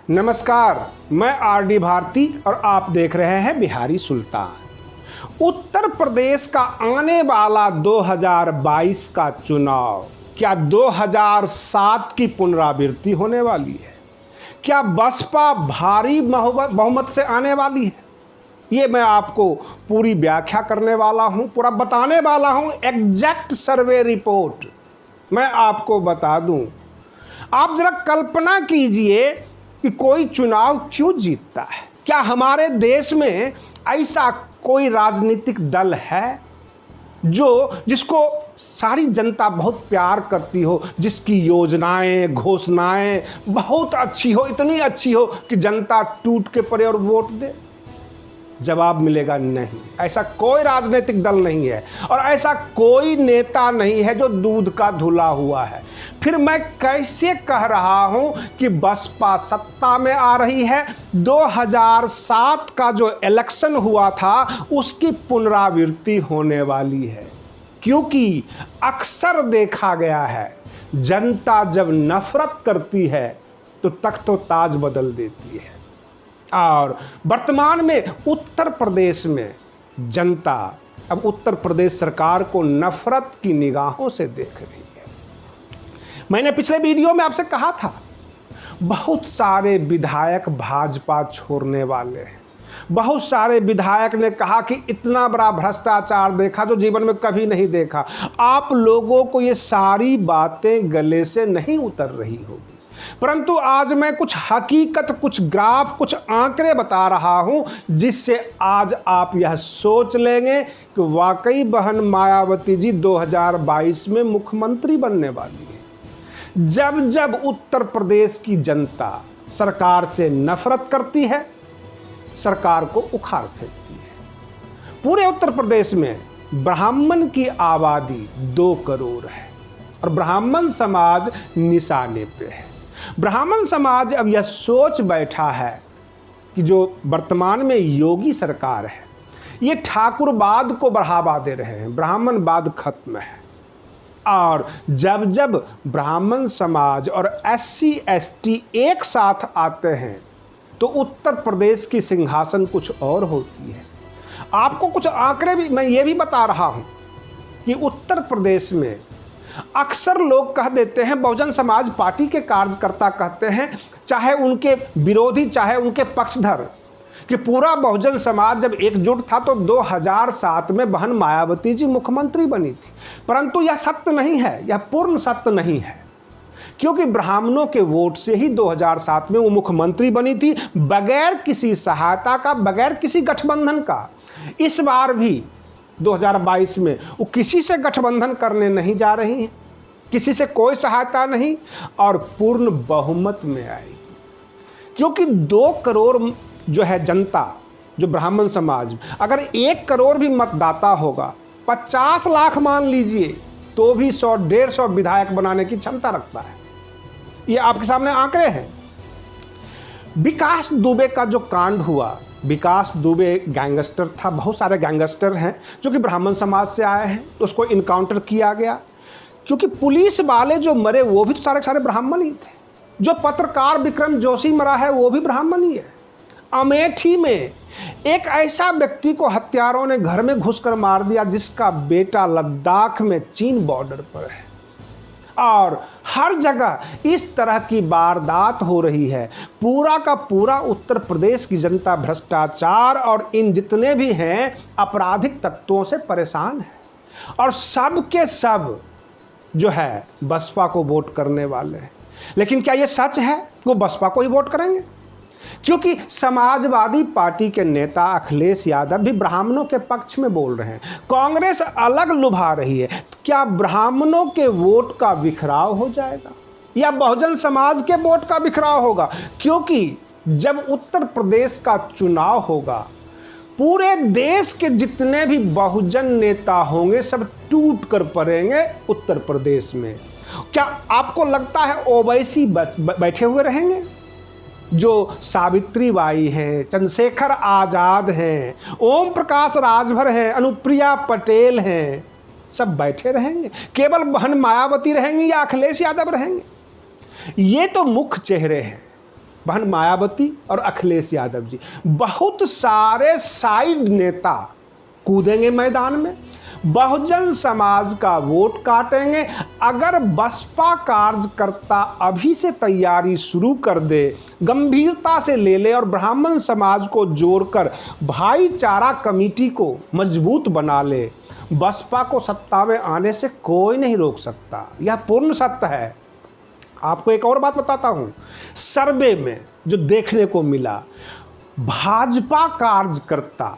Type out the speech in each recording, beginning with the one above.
नमस्कार, मैं आरडी भारती और आप देख रहे हैं बिहारी सुल्तान। उत्तर प्रदेश का आने वाला 2022 का चुनाव क्या 2007 की पुनरावृत्ति होने वाली है? क्या बसपा भारी बहुमत से आने वाली है? ये मैं आपको पूरी व्याख्या करने वाला हूं, पूरा बताने वाला हूं। एग्जैक्ट सर्वे रिपोर्ट मैं आपको बता दूं। आप जरा कल्पना कीजिए कि कोई चुनाव क्यों जीतता है। क्या हमारे देश में ऐसा कोई राजनीतिक दल है जिसको सारी जनता बहुत प्यार करती हो, जिसकी योजनाएं घोषणाएं बहुत अच्छी हो, इतनी अच्छी हो कि जनता टूट के पड़े और वोट दे? जवाब मिलेगा नहीं। ऐसा कोई राजनीतिक दल नहीं है और ऐसा कोई नेता नहीं है जो दूध का धुला हुआ है। फिर मैं कैसे कह रहा हूं कि बसपा सत्ता में आ रही है? 2007 का जो इलेक्शन हुआ था उसकी पुनरावृत्ति होने वाली है, क्योंकि अक्सर देखा गया है जनता जब नफरत करती है तो तख्तो ताज बदल देती है। और वर्तमान में उत्तर प्रदेश में जनता अब उत्तर प्रदेश सरकार को नफरत की निगाहों से देख रही है। मैंने पिछले वीडियो में आपसे कहा था, बहुत सारे विधायक भाजपा छोड़ने वाले हैं। बहुत सारे विधायक ने कहा कि इतना बड़ा भ्रष्टाचार देखा जो जीवन में कभी नहीं देखा। आप लोगों को ये सारी बातें गले से नहीं उतर रही होगी, परंतु आज मैं कुछ हकीकत, कुछ ग्राफ, कुछ आंकड़े बता रहा हूं जिससे आज आप यह सोच लेंगे कि वाकई बहन मायावती जी 2022 में मुख्यमंत्री बनने वाली है। जब जब उत्तर प्रदेश की जनता सरकार से नफरत करती है, सरकार को उखाड़ फेंकती है। पूरे उत्तर प्रदेश में ब्राह्मण की आबादी 2 करोड़ है और ब्राह्मण समाज निशाने पे है। ब्राह्मण समाज अब यह सोच बैठा है कि जो वर्तमान में योगी सरकार है ये ठाकुरवाद को बढ़ावा दे रहे हैं, ब्राह्मणवाद खत्म है। और जब जब ब्राह्मण समाज और SC ST एक साथ आते हैं तो उत्तर प्रदेश की सिंहासन कुछ और होती है। आपको कुछ आंकड़े भी मैं ये भी बता रहा हूं कि उत्तर प्रदेश में अक्सर लोग कह देते हैं, बहुजन समाज पार्टी के कार्यकर्ता कहते हैं, चाहे उनके विरोधी चाहे उनके पक्षधर, कि पूरा बहुजन समाज जब एकजुट था तो 2007 में बहन मायावती जी मुख्यमंत्री बनी थी। परंतु यह सत्य नहीं है, यह पूर्ण सत्य नहीं है, क्योंकि ब्राह्मणों के वोट से ही 2007 में वो मुख्यमंत्री बनी थी, बगैर किसी सहायता का, बगैर किसी गठबंधन का। इस बार भी 2022 में वो किसी से गठबंधन करने नहीं जा रही हैं, किसी से कोई सहायता नहीं और पूर्ण बहुमत में आएगी। क्योंकि 2 करोड़ जो है जनता, जो ब्राह्मण समाज, अगर 1 करोड़ भी मतदाता होगा, 50 लाख मान लीजिए, तो भी 100-150 विधायक बनाने की क्षमता रखता है। ये आपके सामने आंकड़े हैं। विकास दुबे का जो कांड हुआ, विकास दुबे गैंगस्टर था, बहुत सारे गैंगस्टर हैं जो कि ब्राह्मण समाज से आए हैं, तो उसको इनकाउंटर किया गया। क्योंकि पुलिस वाले जो मरे वो भी तो सारे सारे ब्राह्मण ही थे। जो पत्रकार विक्रम जोशी मरा है वो भी ब्राह्मण ही है। अमेठी में एक ऐसा व्यक्ति को हत्यारों ने घर में घुसकर मार दिया जिसका बेटा लद्दाख में चीन बॉर्डर पर है। और हर जगह इस तरह की वारदात हो रही है। पूरा का पूरा उत्तर प्रदेश की जनता भ्रष्टाचार और इन जितने भी हैं आपराधिक तत्वों से परेशान है और सब के सब जो है बसपा को वोट करने वाले हैं। लेकिन क्या ये सच है वो बसपा को ही वोट करेंगे? क्योंकि समाजवादी पार्टी के नेता अखिलेश यादव भी ब्राह्मणों के पक्ष में बोल रहे हैं, कांग्रेस अलग लुभा रही है। क्या ब्राह्मणों के वोट का बिखराव हो जाएगा या बहुजन समाज के वोट का बिखराव होगा? क्योंकि जब उत्तर प्रदेश का चुनाव होगा, पूरे देश के जितने भी बहुजन नेता होंगे सब टूट कर पड़ेंगे उत्तर प्रदेश में। क्या आपको लगता है ओवैसी बैठे हुए रहेंगे? जो सावित्री बाई हैं, चंद्रशेखर आज़ाद हैं, ओम प्रकाश राजभर हैं, अनुप्रिया पटेल हैं, सब बैठे रहेंगे? केवल बहन मायावती रहेंगी या अखिलेश यादव रहेंगे? ये तो मुख्य चेहरे हैं। बहन मायावती और अखिलेश यादव जी, बहुत सारे साइड नेता कूदेंगे मैदान में, बहुजन समाज का वोट काटेंगे। अगर बसपा कार्यकर्ता अभी से तैयारी शुरू कर दे, गंभीरता से ले ले और ब्राह्मण समाज को जोड़कर भाईचारा कमेटी को मजबूत बना ले, बसपा को सत्ता में आने से कोई नहीं रोक सकता। यह पूर्ण सत्य है। आपको एक और बात बताता हूं, सर्वे में जो देखने को मिला, भाजपा कार्यकर्ता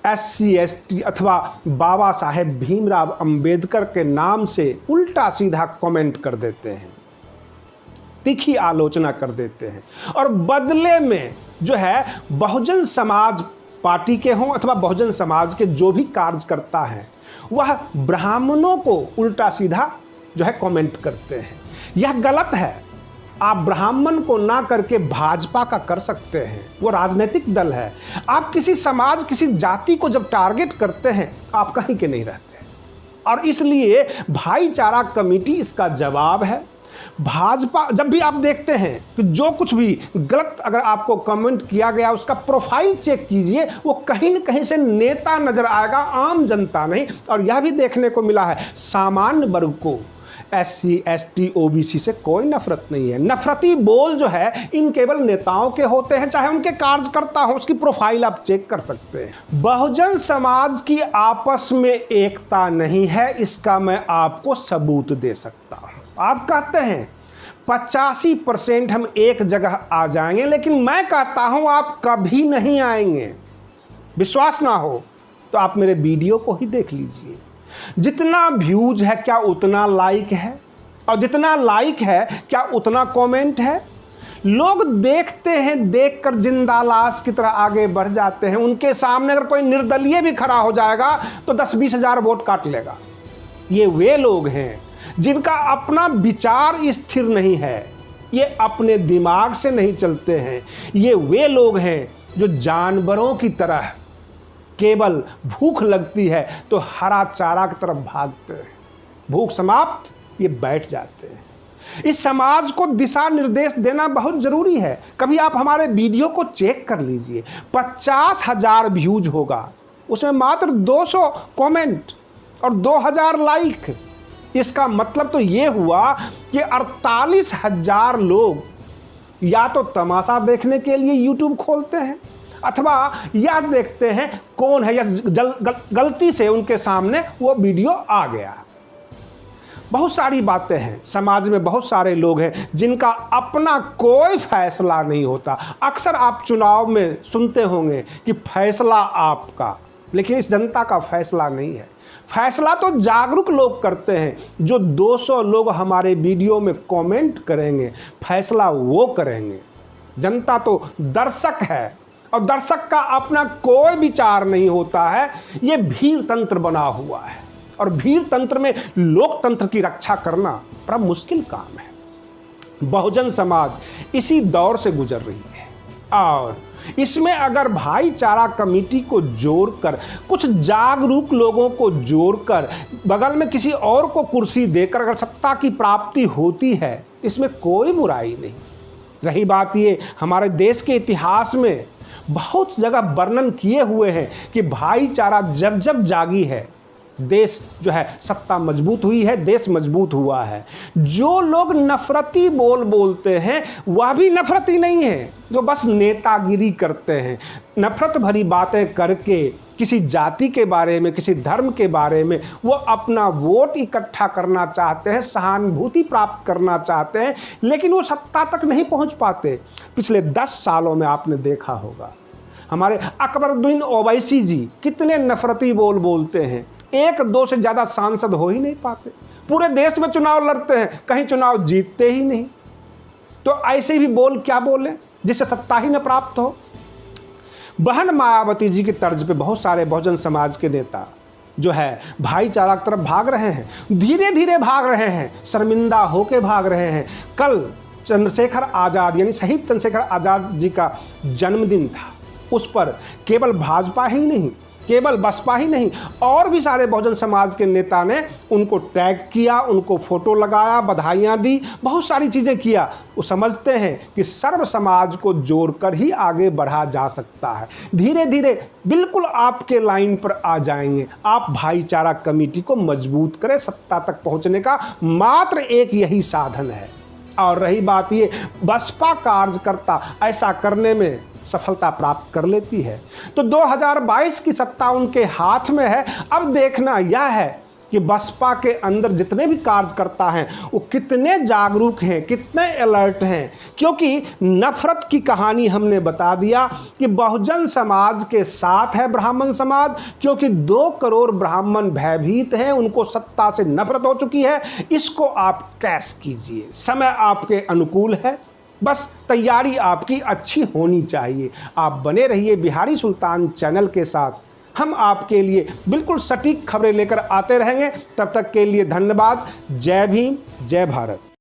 SC ST अथवा बाबा साहेब भीमराव अंबेडकर के नाम से उल्टा सीधा कमेंट कर देते हैं, तीखी आलोचना कर देते हैं, और बदले में जो है बहुजन समाज पार्टी के हों अथवा बहुजन समाज के जो भी कार्यकर्ता हैं, वह ब्राह्मणों को उल्टा सीधा जो है कमेंट करते हैं। यह गलत है। आप ब्राह्मण को ना करके भाजपा का कर सकते हैं, वो राजनीतिक दल है। आप किसी समाज, किसी जाति को जब टारगेट करते हैं, आप कहीं के नहीं रहते। और इसलिए भाईचारा कमेटी इसका जवाब है। भाजपा, जब भी आप देखते हैं कि जो कुछ भी गलत अगर आपको कमेंट किया गया, उसका प्रोफाइल चेक कीजिए, वो कहीं न कहीं से नेता नजर आएगा, आम जनता नहीं। और यह भी देखने को मिला है, सामान्य वर्ग को SC ST OBC से कोई नफरत नहीं है। नफरती बोल जो है इन केवल नेताओं के होते हैं, चाहे उनके कार्यकर्ता हो, उसकी प्रोफाइल आप चेक कर सकते हैं। बहुजन समाज की आपस में एकता नहीं है, इसका मैं आपको सबूत दे सकता हूं। आप कहते हैं 85% हम एक जगह आ जाएंगे, लेकिन मैं कहता हूं आप कभी नहीं आएंगे। विश्वास ना हो तो आप मेरे वीडियो को ही देख लीजिए। जितना व्यूज है क्या उतना लाइक है, और जितना लाइक है क्या उतना कमेंट है। लोग देखते हैं, देखकर जिंदा लाश की तरह आगे बढ़ जाते हैं। उनके सामने अगर कोई निर्दलीय भी खड़ा हो जाएगा तो 10-20 हजार वोट काट लेगा। ये वे लोग हैं जिनका अपना विचार स्थिर नहीं है, ये अपने दिमाग से नहीं चलते हैं। ये वे लोग हैं जो जानवरों की तरह केवल भूख लगती है तो हरा चारा की तरफ भागते हैं, भूख समाप्त ये बैठ जाते हैं। इस समाज को दिशा निर्देश देना बहुत जरूरी है। कभी आप हमारे वीडियो को चेक कर लीजिए, 50,000 व्यूज होगा, उसमें मात्र 200 कमेंट और 2000 लाइक। इसका मतलब तो ये हुआ कि 48,000 लोग या तो तमाशा देखने के लिए यूट्यूब खोलते हैं, अथवा यह देखते हैं कौन है या गलती से उनके सामने वो वीडियो आ गया। बहुत सारी बातें हैं, समाज में बहुत सारे लोग हैं जिनका अपना कोई फैसला नहीं होता। अक्सर आप चुनाव में सुनते होंगे कि फैसला आपका, लेकिन इस जनता का फैसला नहीं है। फैसला तो जागरूक लोग करते हैं। जो 200 लोग हमारे वीडियो में कमेंट करेंगे, फैसला वो करेंगे। जनता तो दर्शक है, और दर्शक का अपना कोई विचार नहीं होता है। ये भीड़ तंत्र बना हुआ है, और भीड़ तंत्र में लोकतंत्र की रक्षा करना बड़ा मुश्किल काम है। बहुजन समाज इसी दौर से गुजर रही है, और इसमें अगर भाईचारा कमेटी को जोड़कर, कुछ जागरूक लोगों को जोड़कर, बगल में किसी और को कुर्सी देकर अगर सत्ता की प्राप्ति होती है, इसमें कोई बुराई नहीं। रही बात ये, हमारे देश के इतिहास में बहुत जगह वर्णन किए हुए हैं कि भाईचारा जब जब जागी है, देश जो है सत्ता मजबूत हुई है, देश मजबूत हुआ है। जो लोग नफरती बोल बोलते हैं वह भी नफरती नहीं है, जो बस नेतागिरी करते हैं, नफरत भरी बातें करके किसी जाति के बारे में, किसी धर्म के बारे में वो अपना वोट इकट्ठा करना चाहते हैं, सहानुभूति प्राप्त करना चाहते हैं, लेकिन वो सत्ता तक नहीं पहुंच पाते। पिछले 10 सालों में आपने देखा होगा हमारे अकबरुद्दीन ओवैसी जी कितने नफरती बोल बोलते हैं, 1-2 से ज़्यादा सांसद हो ही नहीं पाते। पूरे देश में चुनाव लड़ते हैं, कहीं चुनाव जीतते ही नहीं। तो ऐसे भी बोल क्या बोले जिससे सत्ता ही न प्राप्त हो। बहन मायावती जी की तर्ज पे बहुत सारे बहुजन समाज के नेता जो है भाईचारा की तरफ भाग रहे हैं, धीरे धीरे भाग रहे हैं, शर्मिंदा होके भाग रहे हैं। कल चंद्रशेखर आज़ाद यानी शहीद चंद्रशेखर आज़ाद जी का जन्मदिन था। उस पर केवल भाजपा ही नहीं, केवल बसपा ही नहीं, और भी सारे बहुजन समाज के नेता ने उनको टैग किया, उनको फोटो लगाया, बधाइयाँ दी, बहुत सारी चीज़ें किया। वो समझते हैं कि सर्व समाज को जोड़कर ही आगे बढ़ा जा सकता है। धीरे धीरे बिल्कुल आपके लाइन पर आ जाएंगे। आप भाईचारा कमेटी को मजबूत करें, सत्ता तक पहुंचने का मात्र एक यही साधन है। और रही बात ये, बसपा कार्यकर्ता ऐसा करने में सफलता प्राप्त कर लेती है तो 2022 की सत्ता उनके हाथ में है। अब देखना यह है कि बसपा के अंदर जितने भी कार्यकर्ता हैं वो कितने जागरूक हैं, कितने अलर्ट हैं, क्योंकि नफरत की कहानी हमने बता दिया कि बहुजन समाज के साथ है ब्राह्मण समाज, क्योंकि 2 करोड़ ब्राह्मण भयभीत हैं, उनको सत्ता से नफरत हो चुकी है। इसको आप कैश कीजिए, समय आपके अनुकूल है, बस तैयारी आपकी अच्छी होनी चाहिए। आप बने रहिए बिहारी सुल्तान चैनल के साथ, हम आपके लिए बिल्कुल सटीक खबरें लेकर आते रहेंगे। तब तक के लिए धन्यवाद। जय भीम, जय भारत।